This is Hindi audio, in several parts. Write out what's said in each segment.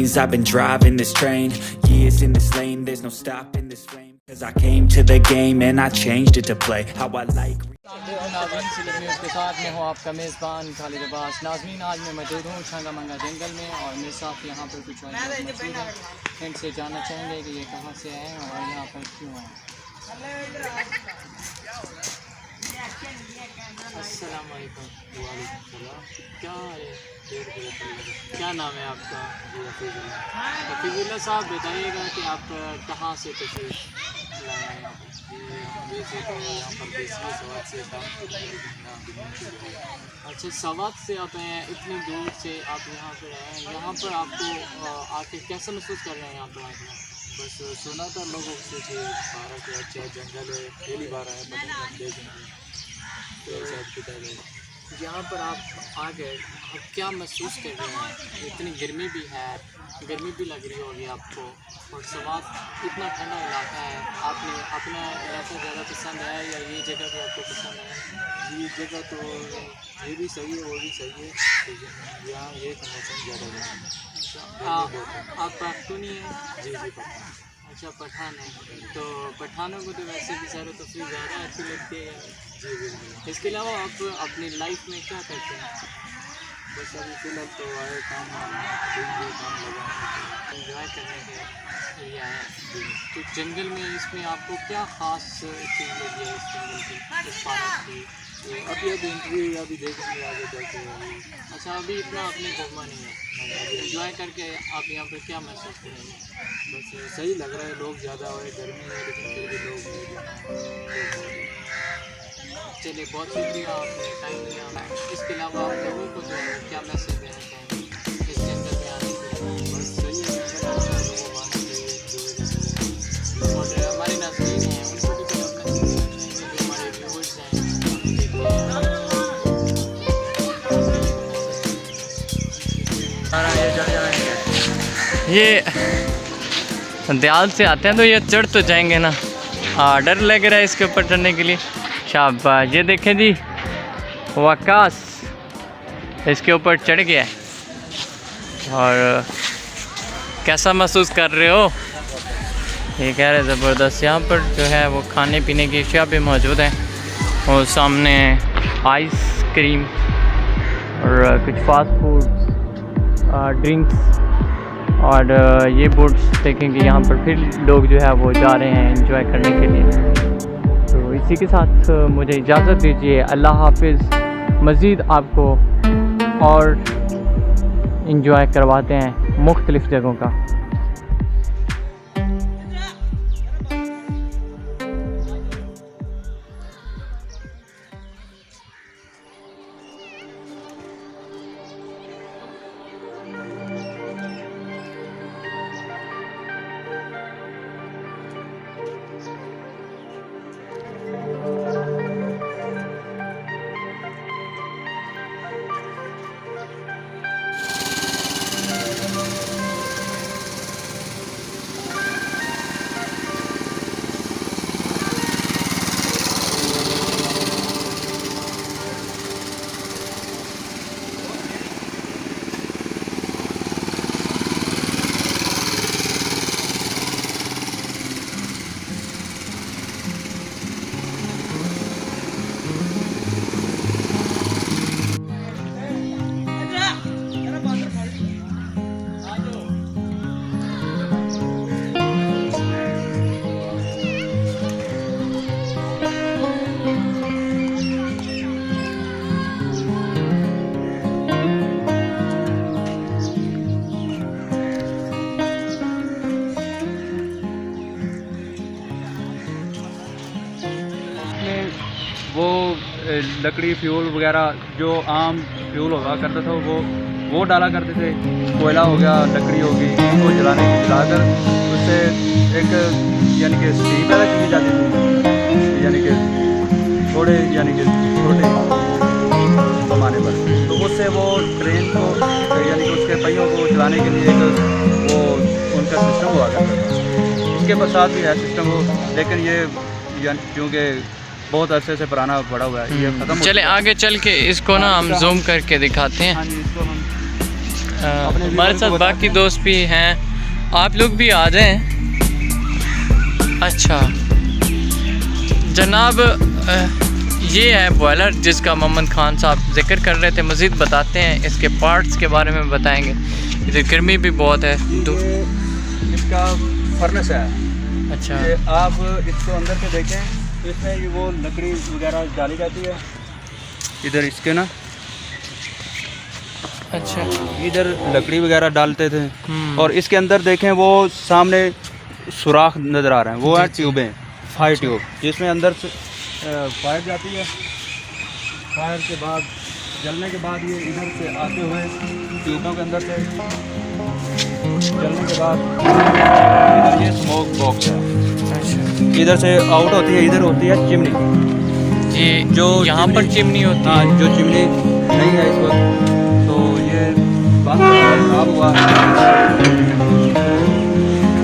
days I've been driving this train, years in this lane, there's no stopping this flame. Cause I came to the game and I changed it to play how I like. नाज़रीन के साथ मैं हूँ आपका मेज़बान खालिद अब्बास। नाज़रीन आज मैं मौजूद हूँ छंगा मंगा जंगल में और मेरे साथ यहाँ पर कुछ मौजूद हैं। इनसे जानना चाहेंगे कि ये कहाँ से आए हैं और यहाँ पर क्यों आए। अस्सलाम वालेकुम। वालेकुम सलाम। क्या नाम है आपका? हफीज़ुल्लाह साहब बताइएगा कि आप कहाँ से तशरीफ़ लाए हैं यहाँ पर? वैसे तो यहाँ पर बेसिकली सवात से काम अच्छा सवात से आप हैं, इतनी दूर से आप यहाँ पर आए हैं। यहाँ पर आपको आके कैसा महसूस कर रहे हैं यहाँ पर आके? बस सुना था लोगों से कि सारा के अच्छा जंगल है, पहली बार आए पता नहीं देखेंगे तो पहले यहाँ पर आप आ गए, आप क्या महसूस कर रहे हैं? इतनी गर्मी भी है, गर्मी भी लग रही होगी आपको और सवात इतना ठंडा इलाका है। आपने अपना इलाका ज़्यादा पसंद है या ये जगह भी आपको पसंद है? ये जगह तो ये भी सही है वो भी सही है, लेकिन यहाँ ये मौसम ज़्यादा गर्म है। आप पख्तूनी हैं? जी पठान। अच्छा पठान है, तो पठानों को तो वैसे भी सैर तफरीह ज़्यादा अच्छी लगती है। जी बिल्कुल। इसके अलावा आप अपनी लाइफ में क्या करते हैं? बस अभी फिलहाल तो आए काम काम लगा इंजॉय करने के लिए आए हैं। तो जंगल में इसमें आपको क्या ख़ास चीज़ लगी है इस जंगल की, इस पार्क की? तो अभी इंटरव्यू अभी देखेंगे आगे जाके। अच्छा अभी इतना आपने घूमा नहीं है, इंजॉय करके आप यहाँ पर क्या महसूस करेंगे? बस सही लग रहा है, लोग ज़्यादा हुए, गर्मी है लेकिन फिर भी लोग नहीं। चलिए बहुत शुक्रिया आपने टाइम दिया। इसके अलावा आप लोगों को जो है क्या मैसेज देना चाहेंगे इस जंगल में आने के लिए? बस सही है, और हमारे नाज़रीन हैं उनको भी कुछ अपना जो हमारे व्यूअर्स हैं ये दयाल से आते हैं तो ये चढ़ तो जाएंगे ना, डर लग रहा है इसके ऊपर चढ़ने के लिए। शाबाश, ये देखें जी वकास इसके ऊपर चढ़ गया है। और कैसा महसूस कर रहे हो? ये कह रहे ज़बरदस्त। यहाँ पर जो है वो खाने पीने की अशिया भी मौजूद हैं और सामने आइसक्रीम और कुछ फास्ट फूड ड्रिंक्स और ये बोट्स देखेंगे। यहाँ पर फिर लोग जो है वो जा रहे हैं एंजॉय करने के लिए। तो इसी के साथ मुझे इजाज़त दीजिए, अल्लाह हाफिज़। मज़ीद आपको और एंजॉय करवाते हैं मुख्तलिफ़ जगहों का। वो लकड़ी फ्यूल वगैरह जो आम फ्यूल होगा करता था वो डाला करते थे। कोयला हो गया, लकड़ी हो गई, इनको जलाकर उससे एक यानी कि स्टीम पैदा की जाती थी, यानी कि छोटे पैमाने पर। तो उससे वो ट्रेन को यानी कि उसके पहियों को चलाने के लिए एक वो उनका सिस्टम हुआ करता था। इसके पश्चात भी है सिस्टम हो, लेकिन ये क्योंकि बहुत अरसे से पुराना पड़ा हुआ है, ये खत्म। चले आगे चल के इसको ना हम जूम करके दिखाते हैं। हाँ जी, इसको हम हमारे साथ बाकी दोस्त भी हैं, आप लोग भी आ जाएं। अच्छा जनाब, ये है बॉयलर जिसका मोहम्मद खान साहब जिक्र कर रहे थे। मज़ीद बताते हैं, इसके पार्ट्स के बारे में बताएंगे। इधर गर्मी भी बहुत है। ये इसका फर्नेस है। अच्छा, ये आप इसको अंदर से देखें तो इसमें ये वो लकड़ी वगैरह डाली जाती है इधर इसके ना। अच्छा, इधर लकड़ी वगैरह डालते थे और इसके अंदर देखें वो सामने सुराख नज़र आ रहे हैं, वो है ट्यूबें, फायर ट्यूब, जिसमें अंदर से फायर जाती है। फायर के बाद जलने के बाद ये इधर से आते हुए ट्यूबों के अंदर से जलने के बाद इधर ये स्मोक बॉक्स है। अच्छा, इधर से आउट होती है, इधर होती है चिमनी। ये जो यहाँ पर चिमनी होती हाँ, है। जो चिमनी नहीं है इस वक्त, तो ये बंद खराब हुआ।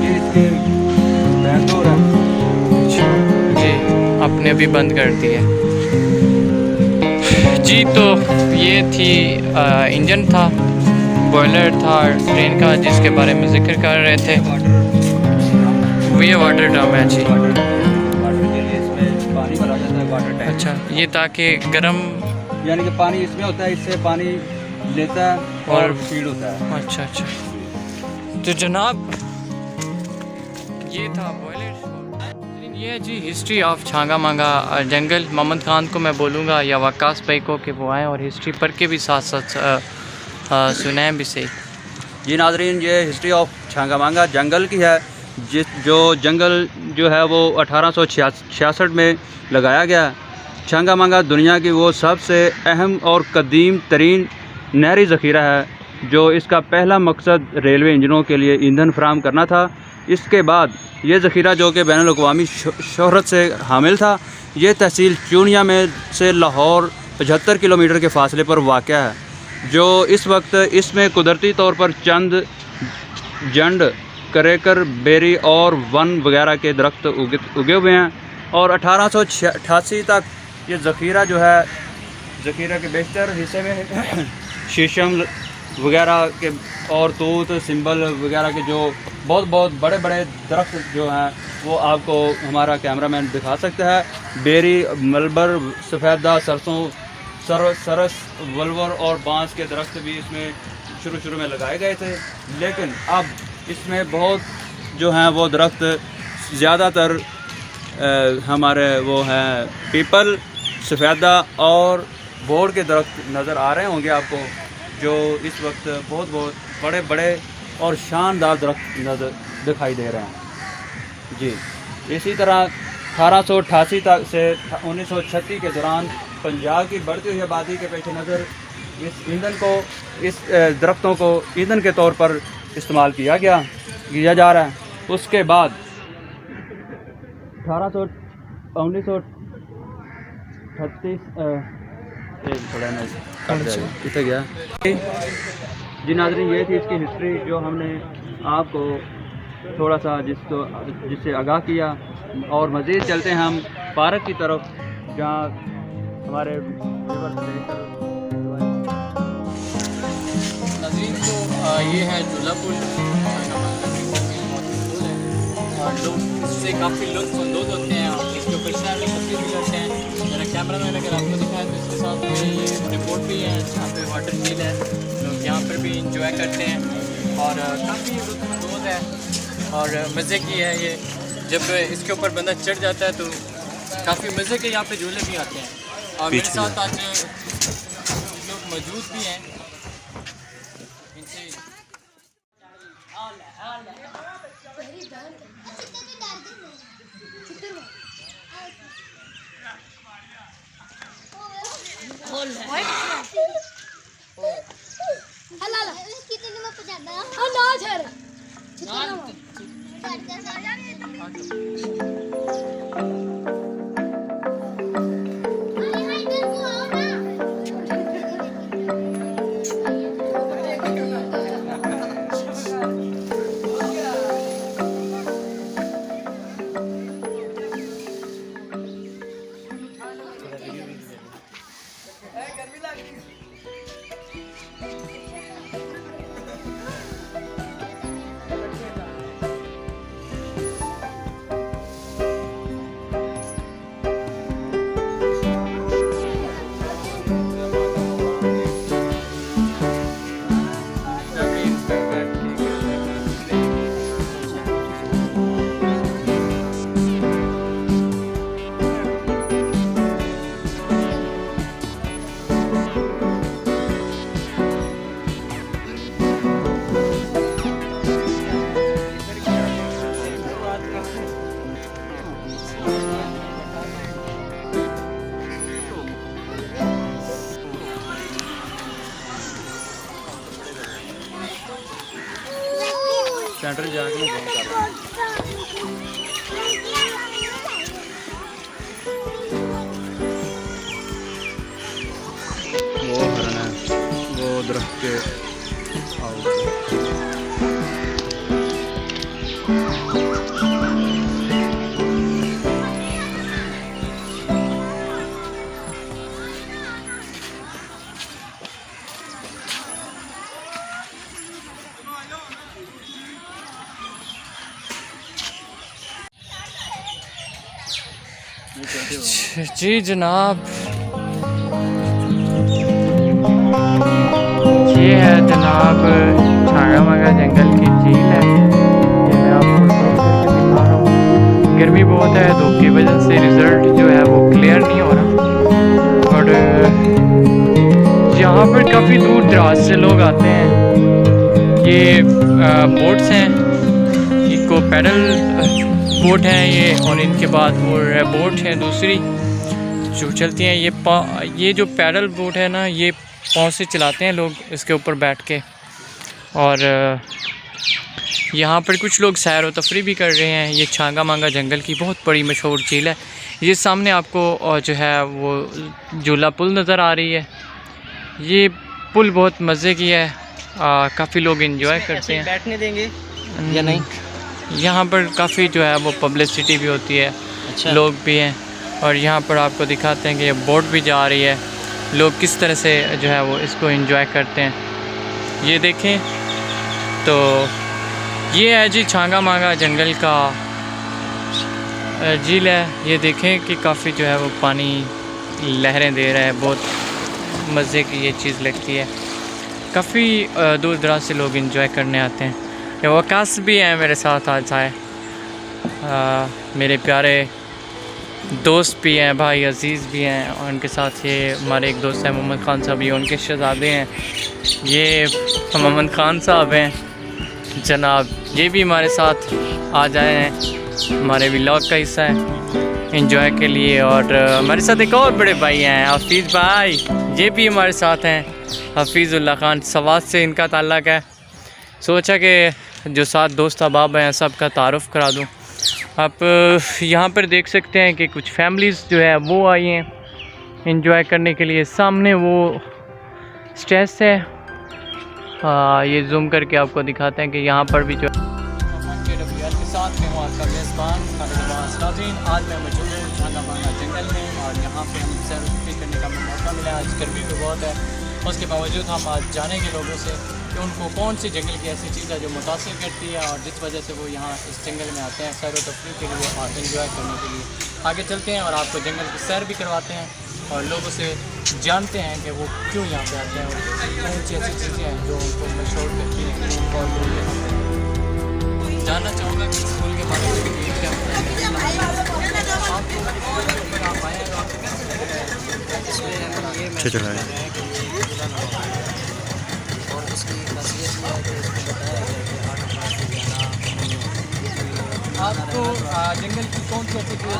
ये इसके बैटोर है। जी, आपने भी बंद कर दिया जी। तो ये थी इंजन था, बॉयलर था ट्रेन का, जिसके बारे में जिक्र कर रहे थे। ये वाटर ड्रम है जी। वाटर के लिए इसमें पानी भरा जाता है, वाटर टैंक। अच्छा, ये ताकि गर्म, यानी कि पानी इसमें होता है, इससे पानी लेता है और फीड होता है। अच्छा अच्छा। तो जनाब ये था बॉयलर। ये है जी हिस्ट्री ऑफ छांगा मांगा जंगल। मोहम्मद खान को मैं बोलूँगा या वकास भाई को कि वो आएँ और हिस्ट्री पढ़ के भी साथ साथ सुनाएं भी सही। जी नाजरीन, ये हिस्ट्री ऑफ छांगा मांगा जंगल की है। जो जंगल जो है वो 1866 में लगाया गया। छांगा मांगा दुनिया की वो सबसे अहम और कदीम तरीन नहरी ज़ख़ीरा है, जो इसका पहला मकसद रेलवे इंजनों के लिए ईंधन फराहम करना था। इसके बाद ये ज़ख़ीरा, जो कि बैनुल-अक़वामी शोहरत से हामिल था, ये तहसील चूनिया में से लाहौर 75 किलोमीटर के फ़ासले पर वाक़ है। जो इस वक्त इसमें कुदरती तौर पर चंद जंड, करेकर, बेरी और वन वगैरह के दरख्त उगे हुए हैं। और 1888 तक ये ज़ख़ीरा जो है, ज़ख़ीरा के बेशतर हिस्से में शीशम वगैरह के और तूत, सिंबल वगैरह के जो बहुत बड़े बड़े दरख्त जो हैं वो आपको हमारा कैमरामैन दिखा सकता है। बेरी, मलबर, सफ़ेदा, सरसों, सरस, वलवर और बांस के दरख्त भी इसमें शुरू में लगाए गए थे। लेकिन अब इसमें बहुत जो हैं वो दरख्त ज़्यादातर हमारे वो हैं पीपल, सफ़ेदा और बोड़ के दरख्त नज़र आ रहे होंगे आपको, जो इस वक्त बहुत बड़े और शानदार दरख्त नज़र दिखाई दे रहे हैं जी। इसी तरह 1888 तक से 1936 के दौरान पंजाब की बढ़ती हुई आबादी के पेश नज़र इस दरख्तों को ईंधन के तौर पर इस्तेमाल किया जा रहा है। उसके बाद 1938 कितने गया जी नाज़रीन, ये थी इसकी हिस्ट्री जो हमने आपको थोड़ा सा जिससे आगाह किया। और मज़ीद चलते हैं हम पार्क की तरफ, जहाँ हमारे नाज़रीन को ये है झूला पुल, और लोग इससे काफ़ी लुत्फ़अंदोज़ होते हैं और इसके ऊपर सैर तफरीह भी करते हैं। मेरा कैमरामैन अगर आपको दिखाए तो इसके साथ में ये रिपोर्ट भी है, यहाँ पे वाटर झील है, लोग यहाँ पर भी इंजॉय करते हैं और काफ़ी लुत्फ़अंदोज़ है और मज़े की है ये। जब इसके ऊपर बंदा चढ़ जाता है तो काफ़ी मज़े के यहाँ पे झूले भी आते हैं। और मेरे साथ आज लोग मौजूद भी हैं, इनसे सेंटर जाके मैं फोन कर रहा हूँ। वो हरण है, वो दरख्त के जी जनाब, ये है जनाब छांगा मांगा जंगल की झील है। ये मैं आपको zoom करके दिखा रहा हूँ। गर्मी बहुत है, धूप की वजह से रिज़ल्ट जो है वो क्लियर नहीं हो रहा। और यहाँ पर काफ़ी दूर दराज से लोग आते हैं। ये बोट्स हैं, इको पैडल बोट हैं ये, और इनके बाद वो बोट हैं दूसरी जो चलती हैं। ये जो पैडल बोट है ना, ये पाँव से चलाते हैं लोग इसके ऊपर बैठ के। और यहाँ पर कुछ लोग सैर व तफरी भी कर रहे हैं। ये छांगा मांगा जंगल की बहुत बड़ी मशहूर झील है। ये सामने आपको जो है वो झूला पुल नज़र आ रही है। ये पुल बहुत मज़े की है, काफ़ी लोग एंजॉय करते हैं। बैठने देंगे या नहीं? यहाँ पर काफ़ी जो है वो पब्लिसिटी भी होती है। अच्छा। लोग भी हैं। और यहाँ पर आपको दिखाते हैं कि ये बोट भी जा रही है। लोग किस तरह से जो है वो इसको एंजॉय करते हैं। ये देखें तो ये है जी छांगा मांगा जंगल का झील है। ये देखें कि काफ़ी जो है वो पानी लहरें दे रहा है। बहुत मज़े की ये चीज़ लगती है। काफ़ी दूर दराज से लोग एंजॉय करने आते हैं। ये वकास भी हैं मेरे साथ आज आए, मेरे प्यारे दोस्त भी हैं, भाई अजीज़ भी हैं। और उनके साथ ये हमारे एक दोस्त हैं मोहम्मद ख़ान साहब, ये उनके शहज़ादे हैं। ये मोहम्मद ख़ान साहब हैं जनाब, ये भी हमारे साथ आ जाए हैं, हमारे व्लॉग का हिस्सा है एंजॉय के लिए। और हमारे साथ एक और बड़े भाई हैं हफीज़ भाई, ये भी हमारे साथ हैं। हफीज़ुल्लाह ख़ान सवात से इनका ताल्लुक़ है। सोचा कि जो साथ दोस्त अहबाब हैं सबका तारुफ़ करा दूँ। आप यहाँ पर देख सकते हैं कि कुछ फैमिलीज़ जो है वो आई हैं एंजॉय करने के लिए। सामने वो स्टेज है, ये जूम करके आपको दिखाते हैं कि यहाँ पर भी जो के साथ में हूँ आपका मेज़बान नाज़रीन। आज मैं मौजूद हूँ छांगा मांगा जंगल में, और यहाँ पे हम सैर करने का मौका मिला। आज गर्मी भी बहुत है, उसके बावजूद हम आज जानेंगे लोगों से कि उनको कौन सी जंगल की ऐसी चीज़ है जो मुतासिर करती है और जिस वजह से वो यहाँ इस जंगल में आते हैं सैर व तफरीह के लिए और एंजॉय करने के लिए। आगे चलते हैं और आपको जंगल की सैर भी करवाते हैं और लोगों से जानते हैं कि वो क्यों यहाँ पे आते हैं और कौन सी ऐसी चीज़ें हैं जो उनको मशहूर करती हैं और लोग यहाँ पे। जानना चाहूँगा कि स्कूल के बारे में भी क्या और उसकी खासियत ये है कि उसमें बताया गया कि 8 क्लास से ज़्यादा आपको जंगल की कौन सी ऐसी चीज़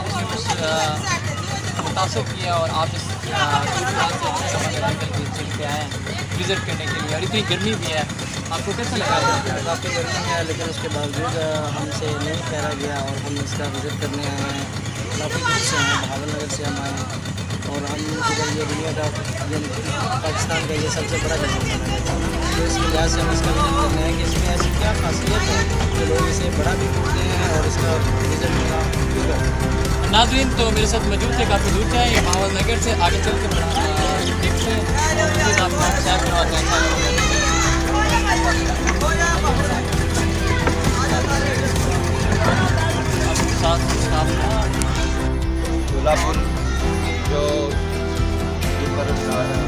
मुतासर किया और आप इस जंगल की चीज़ पे आए हैं विज़िट करने के लिए, और इतनी गर्मी भी है, आपको कैसा लगा? काफ़ी गर्मी है, लेकिन उसके बावजूद हमसे नहीं ठहरा गया और हम इसका विज़िट करने आए हैं। काफ़ी दूर से हैं, भावलनगर से हम आए हैं और हम इधर ये दुनिया का पाकिस्तान का ये सबसे बड़ा जंगल है, तो इसके लिहाज से हम इसका विज़िट करने हैं कि इसमें ऐसी क्या खासियत है कि लोग इसे बड़ा भी करते हैं और इसका विज़िट करना क्यों करते हैं। नाज़रीन तो मेरे साथ मौजूद थे, काफ़ी दूर से ये भावलनगर से। आगे चल के देखते हैं आपको सैर करवाते हैं। झूला पुल जो ऊपर हमारे